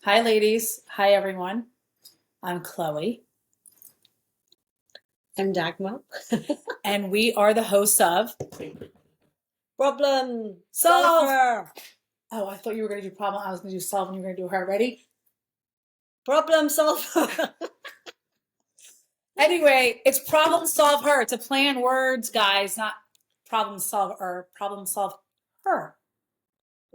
Hi, ladies. Hi, everyone. I'm Chloe, I'm Dagmar. and we are the hosts of Problem Solve. solver. Oh, I thought you were going to do problem. I was going to do solve, and you were going to do her. Ready? Problem solver. Anyway, it's problem solve her. It's a play on words, guys, not problem solve or problem solve her.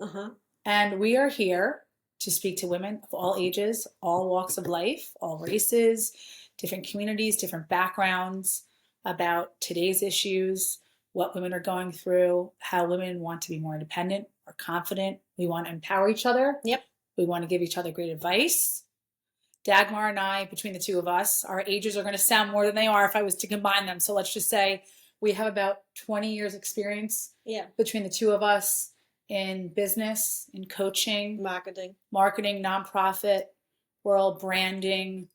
Uh-huh. And we are here to speak to women of all ages, all walks of life, all races, different communities, different backgrounds about today's issues, what women are going through, how women want to be more independent or confident. We want to empower each other. Yep. We want to give each other great advice. Dagmar and I, between the two of us, our ages are going to sound more than they are if I was to combine them. So let's just say we have about 20 years experience between the two of us in business, in coaching, Marketing, nonprofit world, branding.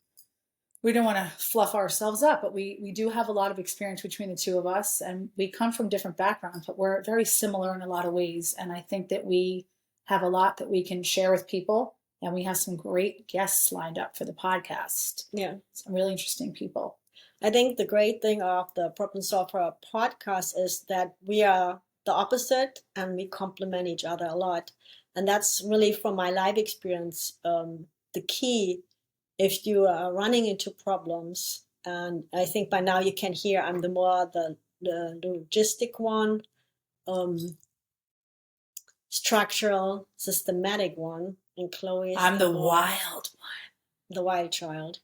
We don't want to fluff ourselves up, but we do have a lot of experience between the two of us, and we come from different backgrounds, but we're very similar in a lot of ways. And I think that we have a lot that we can share with people, and we have some great guests lined up for the podcast. Yeah. Some really interesting people. I think the great thing of the ProblemSolvHer podcast is that we are the opposite and we complement each other a lot. And that's really from my life experience, the key if you are running into problems. And I think by now you can hear I'm the logistic one, structural, systematic one. And Chloe is I'm the wild one. The wild child.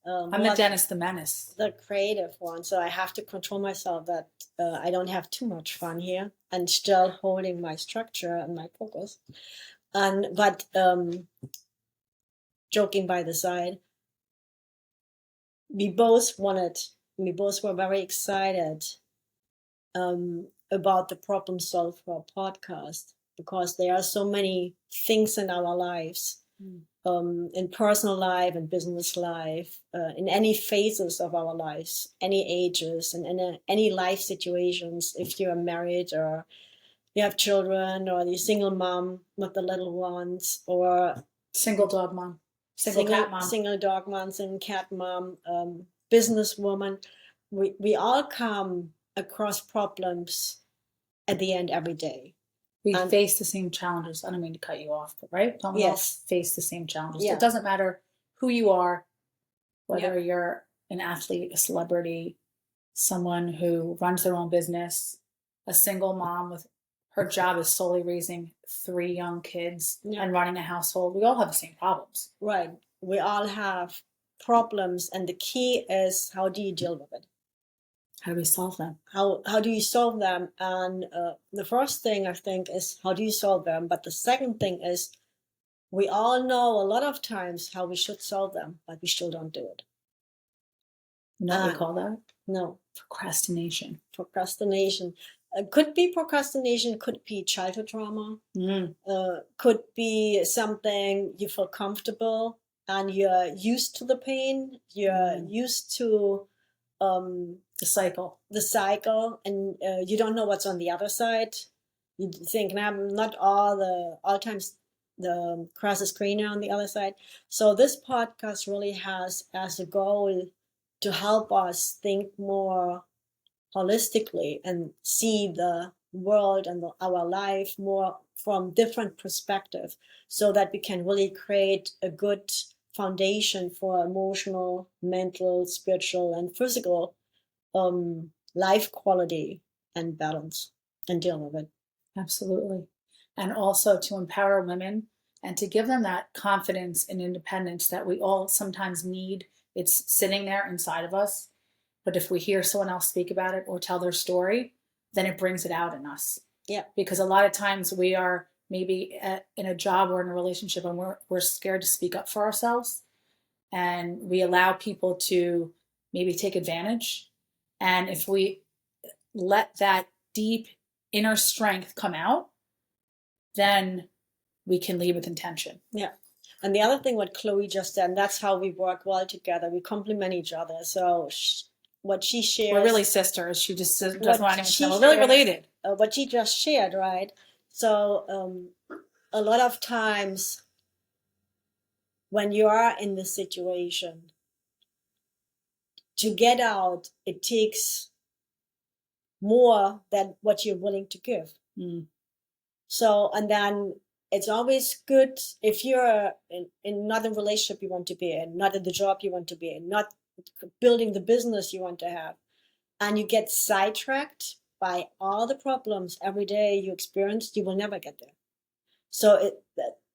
I'm the Dennis the Menace. The creative one. So I have to control myself that I don't have too much fun here and still holding my structure and my focus. But joking by the side, we both were very excited about the ProblemSolvHer podcast because there are so many things in our lives. In personal life and business life, in any phases of our lives, any ages, and in any life situations, if you're married or you have children or you're single mom with the little ones or single dog mom, single cat mom, single dog mom, single cat mom, businesswoman, we all come across problems at the end every day. We face the same challenges. I don't mean to cut you off, but right? Don't we all face the same challenges? Yeah. It doesn't matter who you are, whether you're an athlete, a celebrity, someone who runs their own business, a single mom with her job is solely raising 3 young kids and running a household. We all have the same problems. Right. We all have problems, and the key is how do you deal with it? How do we solve them? How do you solve them? And the first thing I think is how do you solve them? But the second thing is we all know a lot of times how we should solve them, but we still don't do it. You know what we call that? No. Procrastination. Procrastination. Could be procrastination, could be childhood trauma, could be something you feel comfortable and you're used to the pain, you're used to the cycle, and you don't know what's on the other side. You think, not all times the grass is greener on the other side. So this podcast really has as a goal to help us think more holistically and see the world and our life more from different perspectives, so that we can really create a good foundation for emotional, mental, spiritual, and physical life quality and balance and deal with it. Absolutely. And also to empower women and to give them that confidence and independence that we all sometimes need. It's sitting there inside of us. But if we hear someone else speak about it or tell their story, then it brings it out in us. Yeah. Because a lot of times we are maybe in a job or in a relationship and we're scared to speak up for ourselves. And we allow people to maybe take advantage. And if we let that deep inner strength come out, then we can lead with intention. Yeah. And the other thing what Chloe just said, and that's how we work well together. We complement each other. So what she shares... We're really sisters. She just doesn't want anyone to know. We're really related. What she just shared, right? So a lot of times when you are in this situation, to get out, it takes more than what you're willing to give. So, and then it's always good if you're in not a relationship you want to be in, not in the job you want to be in, not building the business you want to have, and you get sidetracked by all the problems every day you experience, you will never get there. So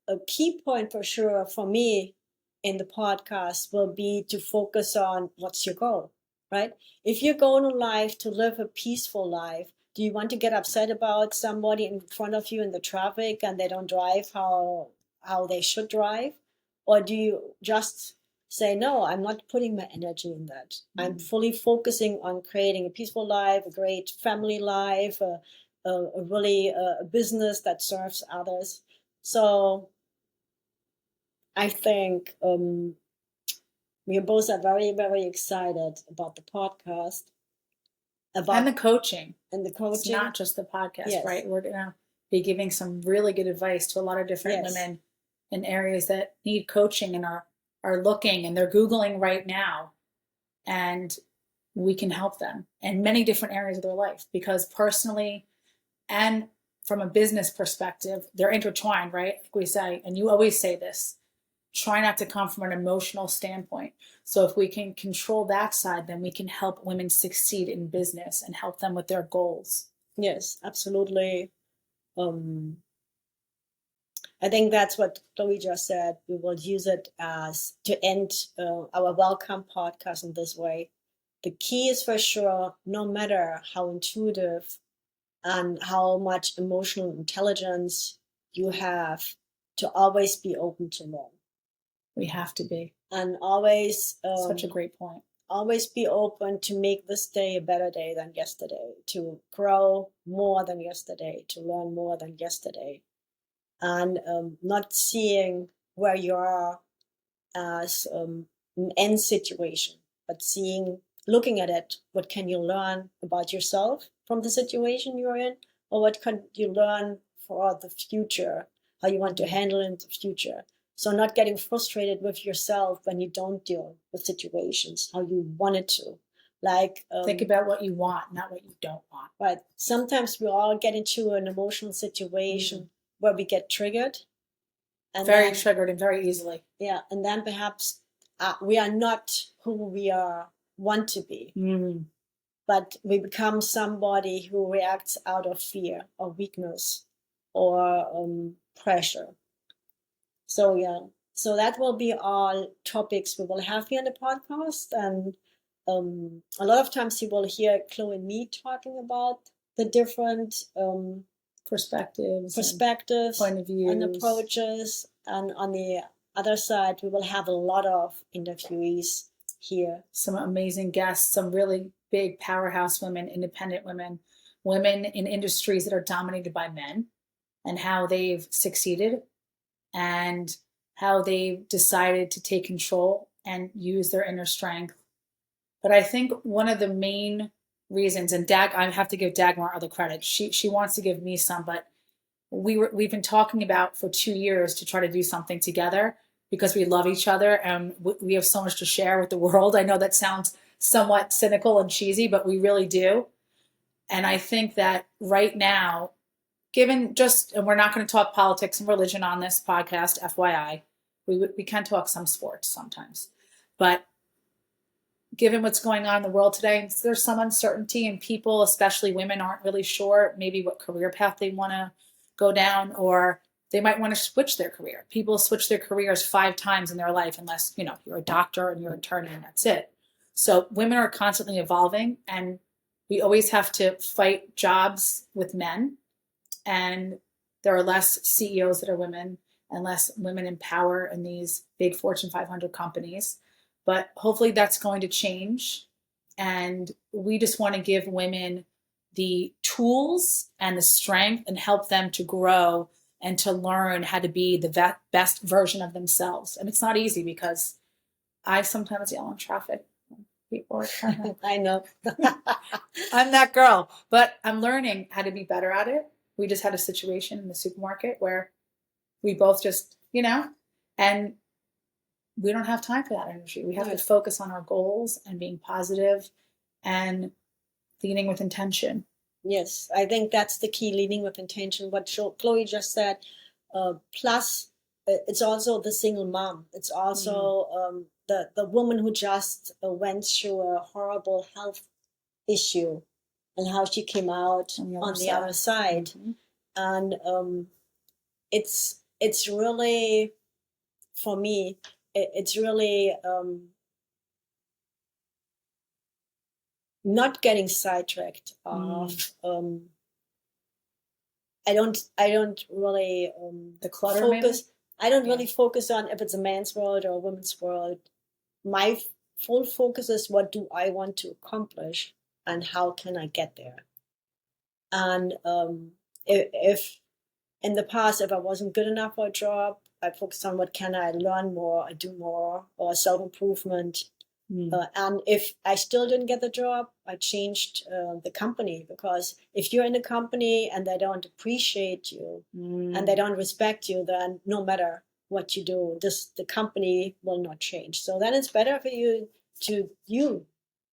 a key point for sure for me in the podcast will be to focus on what's your goal, right? If you're going in life to live a peaceful life, do you want to get upset about somebody in front of you in the traffic and they don't drive how they should drive? Or do you just say, no, I'm not putting my energy in that. I'm fully focusing on creating a peaceful life, a great family life, a business that serves others. So I think we both are very, very excited about the podcast. And the coaching. It's not just the podcast, right? We're going to be giving some really good advice to a lot of different women in areas that need coaching and are looking and they're Googling right now. And we can help them in many different areas of their life, because personally and from a business perspective, they're intertwined, right? Like we say, and you always say this, try not to come from an emotional standpoint. So if we can control that side, then we can help women succeed in business and help them with their goals. Yes, absolutely. I think that's what Chloe just said. We will use it as to end our welcome podcast in this way. The key is for sure, no matter how intuitive and how much emotional intelligence you have, to always be open to learn. We have to be. And always... such a great point. Always be open to make this day a better day than yesterday, to grow more than yesterday, to learn more than yesterday. And not seeing where you are as an end situation, but looking at it, what can you learn about yourself from the situation you're in, or what can you learn for the future, how you want to handle in the future. So not getting frustrated with yourself when you don't deal with situations how you wanted to. Like think about what you want, not what you don't want. Right. Sometimes we all get into an emotional situation where we get triggered. And very triggered and very easily. Yeah. And then perhaps we are not who we want to be. But we become somebody who reacts out of fear or weakness or pressure. So so that will be all topics we will have here in the podcast. And a lot of times you will hear Chloe and me talking about the different perspectives, point of view, and approaches. And on the other side, we will have a lot of interviewees here. Some amazing guests, some really big powerhouse women, independent women, women in industries that are dominated by men, and how they've succeeded and how they've decided to take control and use their inner strength. But I think one of the main reasons, and I have to give Dagmar all the credit. She wants to give me some, but we've been talking about for 2 years to try to do something together because we love each other and we have so much to share with the world. I know that sounds somewhat cynical and cheesy, but we really do. And I think that right now, and we're not going to talk politics and religion on this podcast, FYI. We can talk some sports sometimes. But given what's going on in the world today, there's some uncertainty and people, especially women, aren't really sure maybe what career path they want to go down, or they might want to switch their career. People switch their careers 5 times in their life unless, you're a doctor and you're an attorney and that's it. So women are constantly evolving and we always have to fight jobs with men. And there are less CEOs that are women and less women in power in these big Fortune 500 companies. But hopefully that's going to change. And we just want to give women the tools and the strength and help them to grow and to learn how to be the best version of themselves. And it's not easy because I sometimes yell in traffic. People are I know. I'm that girl, but I'm learning how to be better at it. We just had a situation in the supermarket where we both just, and we don't have time for that energy. We have to focus on our goals and being positive and leading with intention. Yes, I think that's the key, leading with intention. What Chloe just said, plus it's also the single mom. It's also the woman who just went through a horrible health issue and how she came out on the other side. Mm-hmm. And it's really, for me, it's really not getting sidetracked of I don't really the clutter focus. I don't really focus on if it's a man's world or a woman's world. My full focus is what do I want to accomplish and how can I get there. And if in the past, if I wasn't good enough for a job, I focused on what can I learn more, I do more, or self-improvement. And if I still didn't get the job, I changed the company, because if you're in a company and they don't appreciate you and they don't respect you, then no matter what you do, the company will not change. So then it's better for you to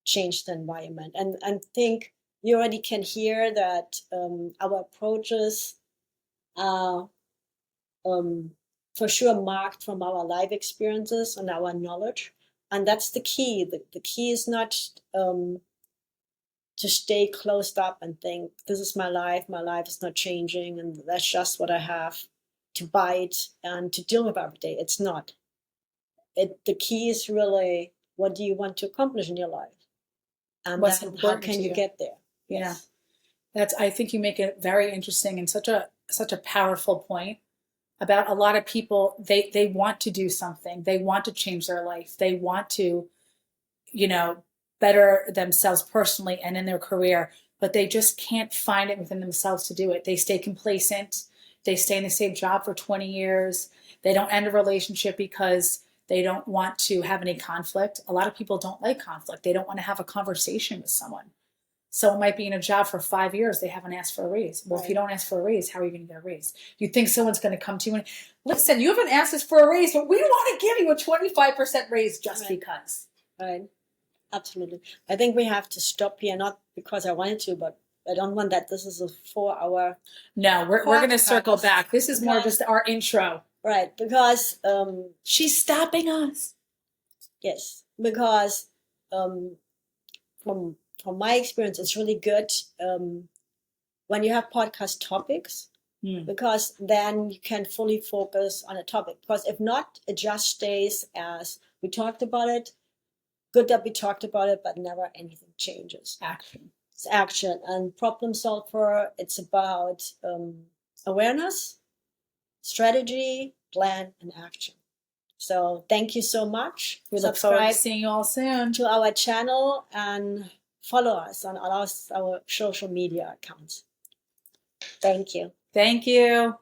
change the environment and think. You already can hear that our approaches are for sure marked from our life experiences and our knowledge. And that's the key. The key is not to stay closed up and think, this is my life is not changing, and that's just what I have to bite and to deal with every day. It's not. The key is really, what do you want to accomplish in your life? And then how can you get there? Yes. Yeah. I think you make it very interesting and such a powerful point. About a lot of people, they want to do something. They want to change their life. They want to, better themselves personally and in their career, but they just can't find it within themselves to do it. They stay complacent. They stay in the same job for 20 years. They don't end a relationship because they don't want to have any conflict. A lot of people don't like conflict. They don't want to have a conversation with someone. Someone might be in a job for 5 years. They haven't asked for a raise. Well, if you don't ask for a raise, how are you going to get a raise? You think someone's going to come to you and, listen, you haven't asked us for a raise, but we want to give you a 25% raise just because. Right. Absolutely. I think we have to stop here, not because I wanted to, but I don't want that. This is a 4-hour. No, we're going to circle back. This is more just our intro. Right. Because she's stopping us. Yes. Because from my experience, it's really good when you have podcast topics, because then you can fully focus on a topic. Because if not, it just stays as we talked about it. Good that we talked about it, but never anything changes. Action. It's action. And ProblemSolvHer, it's about awareness, strategy, plan, and action. So thank you so much. We look forward to seeing you all soon. To our channel and follow us on all our social media accounts. Thank you. Thank you.